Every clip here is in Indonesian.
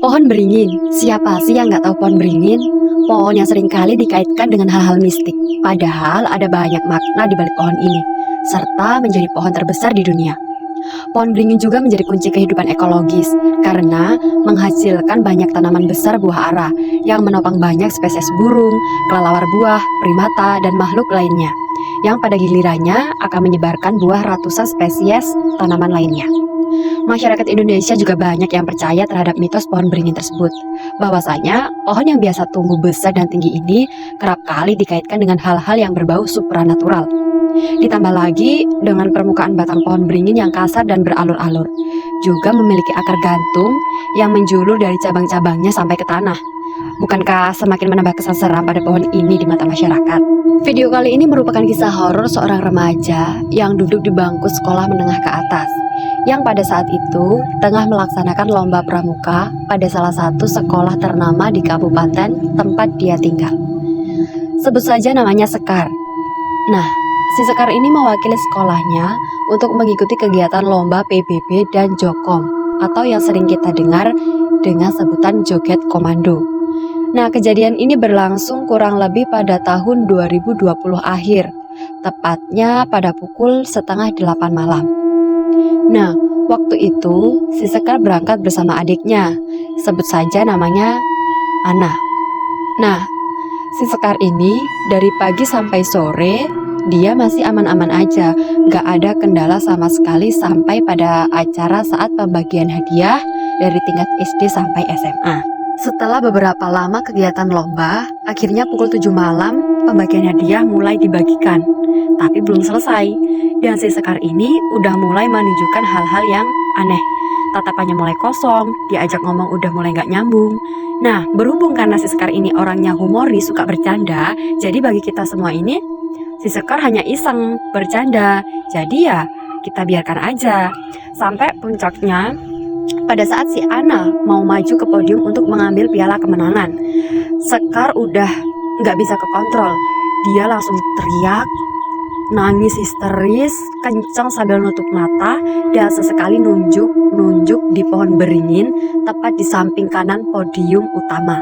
Pohon beringin, siapa sih yang nggak tahu pohon beringin? Pohon yang seringkali dikaitkan dengan hal-hal mistik. Padahal ada banyak makna di balik pohon ini, serta menjadi pohon terbesar di dunia. Pohon beringin juga menjadi kunci kehidupan ekologis, karena menghasilkan banyak tanaman besar buah ara, yang menopang banyak spesies burung, kelelawar buah, primata, dan makhluk lainnya, yang pada gilirannya akan menyebarkan buah ratusan spesies tanaman lainnya. Masyarakat Indonesia juga banyak yang percaya terhadap mitos pohon beringin tersebut. Bahwasanya, pohon yang biasa tumbuh besar dan tinggi ini kerap kali dikaitkan dengan hal-hal yang berbau supranatural. Ditambah lagi dengan permukaan batang pohon beringin yang kasar dan beralur-alur. Juga memiliki akar gantung yang menjulur dari cabang-cabangnya sampai ke tanah. Bukankah semakin menambah kesan seram pada pohon ini di mata masyarakat? Video kali ini merupakan kisah horor seorang remaja yang duduk di bangku sekolah menengah ke atas, yang pada saat itu tengah melaksanakan lomba pramuka pada salah satu sekolah ternama di kabupaten tempat dia tinggal. Sebut saja namanya Sekar. Nah, si Sekar ini mewakili sekolahnya untuk mengikuti kegiatan lomba PBB dan Jokom, atau yang sering kita dengar dengan sebutan joget komando. Nah, kejadian ini berlangsung kurang lebih pada tahun 2020 akhir, tepatnya pada pukul 7:30 malam. Nah, waktu itu si Sekar berangkat bersama adiknya, sebut saja namanya Ana. Nah, si Sekar ini dari pagi sampai sore dia masih aman-aman aja, gak ada kendala sama sekali sampai pada acara saat pembagian hadiah dari tingkat SD sampai SMA. Setelah beberapa lama kegiatan lomba, akhirnya pukul 7 malam pembagian hadiah mulai dibagikan. Tapi belum selesai, dan si Sekar ini udah mulai menunjukkan hal-hal yang aneh. Tatapannya mulai kosong, diajak ngomong udah mulai gak nyambung. Nah, berhubung karena si Sekar ini orangnya humoris, suka bercanda, jadi bagi kita semua ini, si Sekar hanya iseng bercanda. Jadi ya, kita biarkan aja. Sampai puncaknya, pada saat si Ana mau maju ke podium untuk mengambil piala kemenangan, Sekar udah gak bisa kekontrol. Dia langsung teriak, nangis histeris, kencang sambil nutup mata, dan sesekali nunjuk di pohon beringin tepat di samping kanan podium utama.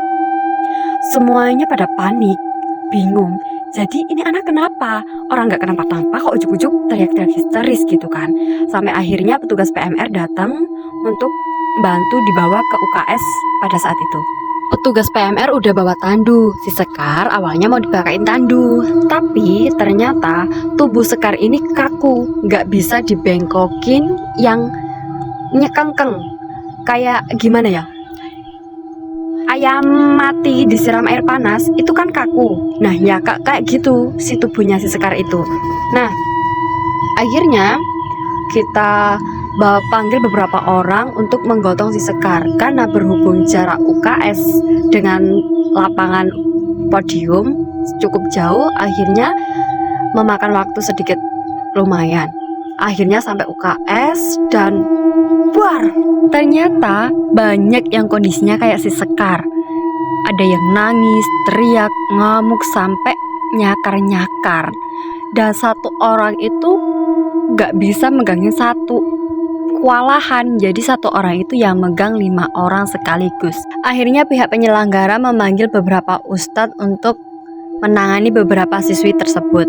Semuanya pada panik, bingung. Jadi ini anak kenapa? Orang gak kenapa-napa kok ujuk-ujuk teriak-teriak histeris gitu kan. Sampai akhirnya petugas PMR datang untuk bantu dibawa ke UKS pada saat itu. Petugas PMR udah bawa tandu. Si Sekar awalnya mau dipakain tandu, tapi ternyata tubuh Sekar ini kaku, gak bisa dibengkokin yang nyekengkeng. Kayak gimana ya? Ayam mati disiram air panas itu kan kaku. Nah ya kayak gitu si tubuhnya si Sekar itu. Nah, akhirnya kita panggil beberapa orang untuk menggotong si Sekar, karena berhubung jarak UKS dengan lapangan podium cukup jauh, akhirnya memakan waktu sedikit lumayan. Akhirnya sampai UKS dan buar. Ternyata banyak yang kondisinya kayak si Sekar. Ada yang nangis, teriak, ngamuk sampai nyakar-nyakar. Dan satu orang itu gak bisa megangin satu, kewalahan. Jadi satu orang itu yang megang 5 orang sekaligus. Akhirnya pihak penyelenggara memanggil beberapa ustadz untuk menangani beberapa siswi tersebut.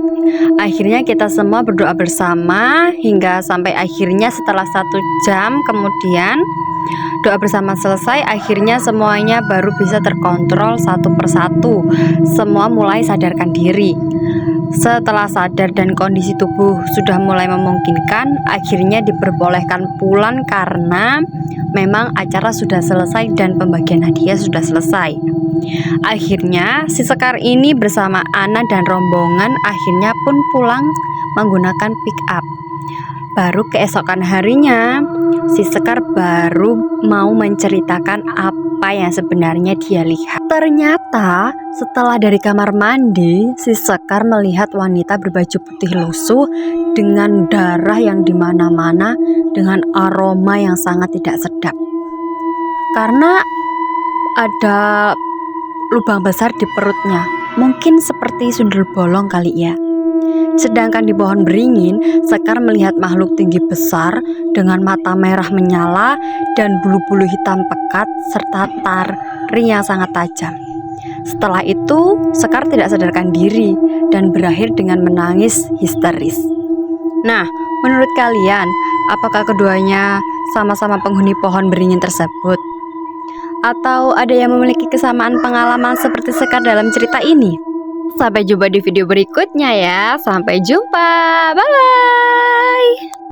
Akhirnya kita semua berdoa bersama hingga sampai akhirnya setelah 1 jam kemudian doa bersama selesai, akhirnya semuanya baru bisa terkontrol satu persatu. Semua mulai sadarkan diri. Setelah sadar dan kondisi tubuh sudah mulai memungkinkan, akhirnya diperbolehkan pulang karena memang acara sudah selesai dan pembagian hadiah sudah selesai. Akhirnya si Sekar ini bersama Ana dan rombongan akhirnya pun pulang menggunakan pick up. Baru keesokan harinya si Sekar baru mau menceritakan apa yang sebenarnya dia lihat. Ternyata setelah dari kamar mandi, si Sekar melihat wanita berbaju putih lusuh dengan darah yang dimana-mana, dengan aroma yang sangat tidak sedap. Karena ada lubang besar di perutnya, mungkin seperti sundel bolong kali ya. Sedangkan di pohon beringin, Sekar melihat makhluk tinggi besar dengan mata merah menyala dan bulu-bulu hitam pekat pekat serta taring yang sangat tajam. Setelah itu, Sekar tidak sadarkan diri dan berakhir dengan menangis histeris. Nah, menurut kalian, apakah keduanya sama-sama penghuni pohon beringin tersebut? Atau ada yang memiliki kesamaan pengalaman seperti Sekar dalam cerita ini? Sampai jumpa di video berikutnya ya. Sampai jumpa. Bye-bye.